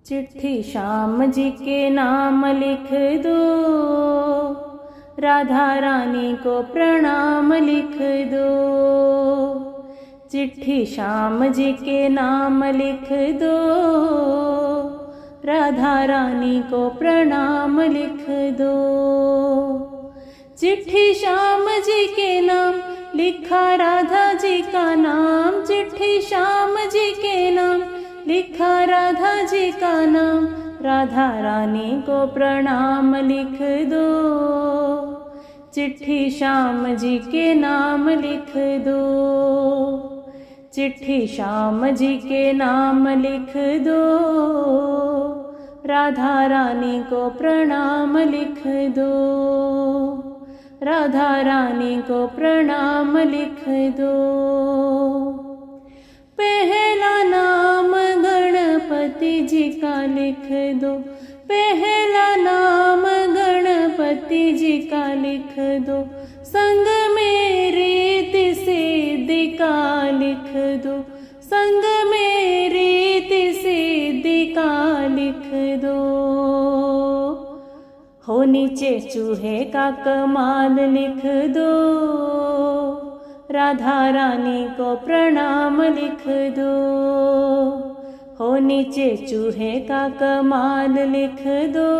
चिट्ठी श्याम जी के नाम लिख दो, राधा रानी को प्रणाम लिख दो। चिट्ठी श्याम जी के नाम लिख दो, राधा रानी को प्रणाम लिख दो। चिट्ठी श्याम जी के नाम लिखा राधा जी का नाम, चिट्ठी श्याम जी के नाम लिखा राधा जी का नाम, राधा रानी को प्रणाम लिख दो। चिट्ठी श्याम जी के नाम लिख दो, चिट्ठी श्याम जी के नाम लिख दो, राधा रानी को प्रणाम लिख दो। राधा रानी को प्रणाम लिख दो। पहला नाम गणपति जी का लिख दो, पहला नाम गणपति जी का लिख दो। संग में रीति सिद्धि का लिख दो, संग में रीति सिद्धि का लिख दो। हो नीचे चूहे का कमाल लिख दो, राधा रानी को प्रणाम लिख दो। हो नीचे चूहे का कमाल लिख दो,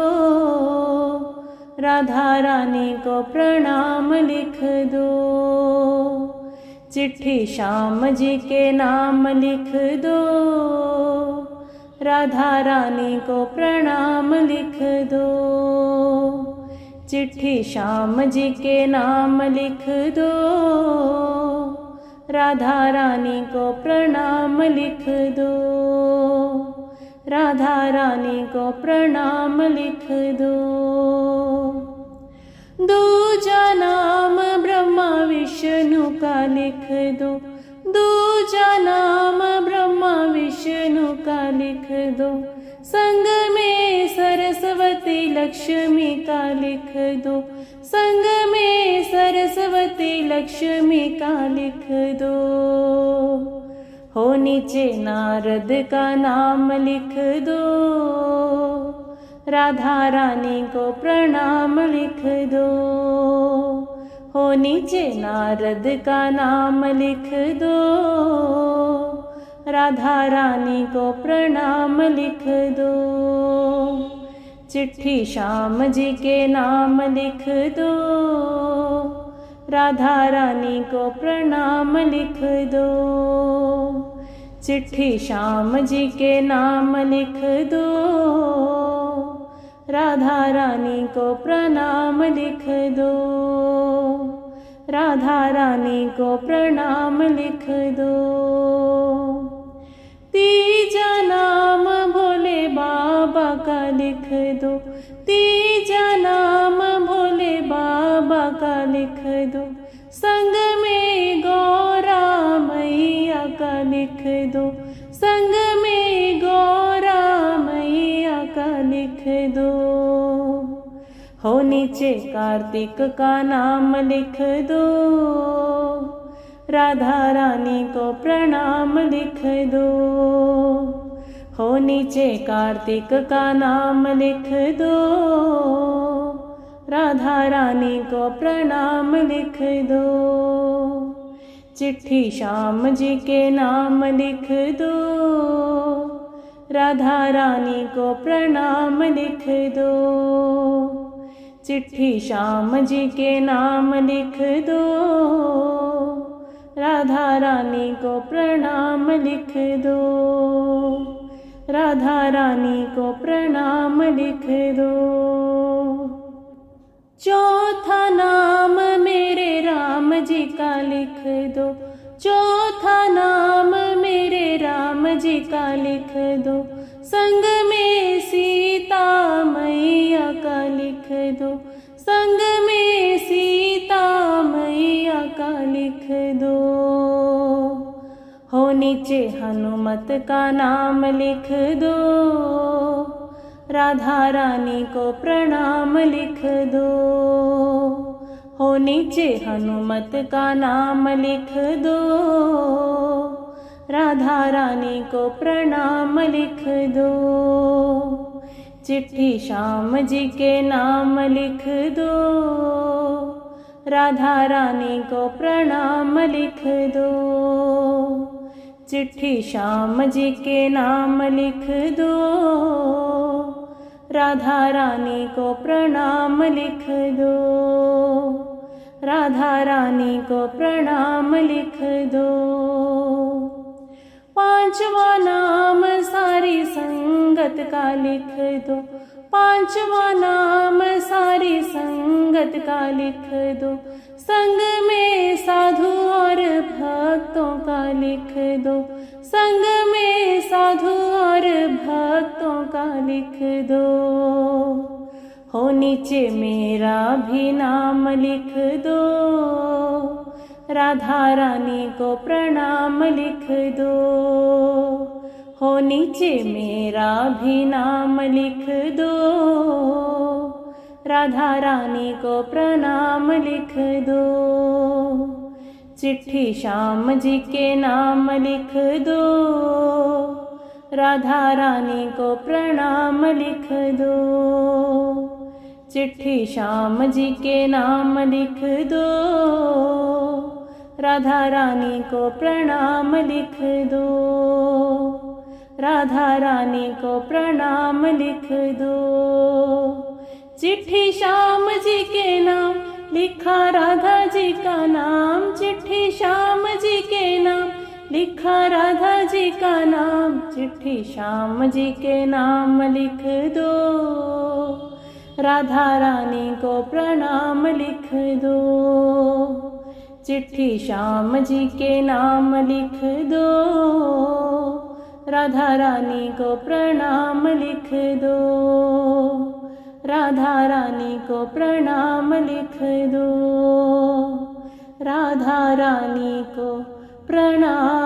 राधा रानी को प्रणाम लिख दो। चिट्ठी श्याम जी के नाम लिख दो, राधा रानी को प्रणाम लिख दो। चिट्ठी श्याम जी के नाम लिख दो, राधा रानी को प्रणाम लिख दो। राधा रानी को प्रणाम लिख दो। दूजा नाम ब्रह्मा विष्णु का लिख दो, दूजा नाम ब्रह्मा विष्णु का लिख दो। संग में सरस्वती लक्ष्मी का लिख दो, संग में सरस्वती लक्ष्मी का लिख दो। हो नीचे नारद का नाम लिख दो, राधा रानी को प्रणाम लिख दो। हो नीचे नारद का नाम लिख दो, राधा रानी को प्रणाम लिख दो। चिट्ठी श्याम जी के नाम लिख दो, राधा रानी को प्रणाम लिख दो। चिट्ठी श्याम जी के नाम लिख दो, राधा रानी को प्रणाम लिख दो। राधा रानी को प्रणाम लिख दो। तीजा नाम भोले बाबा का लिख दो, तीजा नाम भोले बाबा का लिख दो। संग में गौरा मैया का लिख दो, संग में गौरा मैया का लिख दो। हो नीचे कार्तिक का नाम लिख दो, राधा रानी को प्रणाम लिख दो। हो नीचे कार्तिक का नाम लिख दो, राधा रानी को प्रणाम लिख दो। चिट्ठी श्याम जी के नाम लिख दो, राधा रानी को प्रणाम लिख दो। चिट्ठी श्याम जी के नाम लिख दो, राधा रानी को प्रणाम लिख दो। राधा रानी को प्रणाम लिख दो। चौथा नाम मेरे राम जी का लिख दो, चौथा नाम मेरे राम जी का लिख दो। संग में सीता मैया का लिख दो, संग में सीता मैया का लिख दो। हो नीचे हनुमत का नाम लिख दो, राधा रानी को प्रणाम लिख दो। हो नीचे हनुमत का नाम लिख दो, राधा रानी को प्रणाम लिख दो। चिट्ठी श्याम जी के नाम लिख दो, राधा रानी को प्रणाम लिख दो। चिट्ठी श्याम जी के नाम लिख दो, राधा रानी को प्रणाम लिख दो। राधा रानी को प्रणाम लिख दो। पांचवा नाम सारी संगत का लिख दो, पांचवा नाम सारी संगत का लिख दो। संग में साधु और भक्तों का लिख दो, संग में साधु और भक्तों का लिख दो। हो नीचे मेरा भी नाम लिख दो, राधा रानी को प्रणाम लिख दो। हो नीचे मेरा भी नाम लिख दो, राधा रानी को प्रणाम लिख दो। चिट्ठी श्याम जी के नाम लिख दो, राधा रानी को प्रणाम लिख दो। चिट्ठी श्याम जी के नाम लिख दो, राधा रानी को प्रणाम लिख दो। राधा रानी को प्रणाम लिख दो। चिट्ठी श्याम जी के नाम लिखा राधा जी का नाम, चिट्ठी श्याम जी के नाम लिखा राधा जी का नाम। चिट्ठी श्याम जी के नाम लिख दो, राधा रानी को प्रणाम लिख दो। चिट्ठी श्याम जी के नाम लिख दो, राधा रानी को प्रणाम लिख दो। राधा रानी को प्रणाम लिख दो, राधा रानी को प्रणाम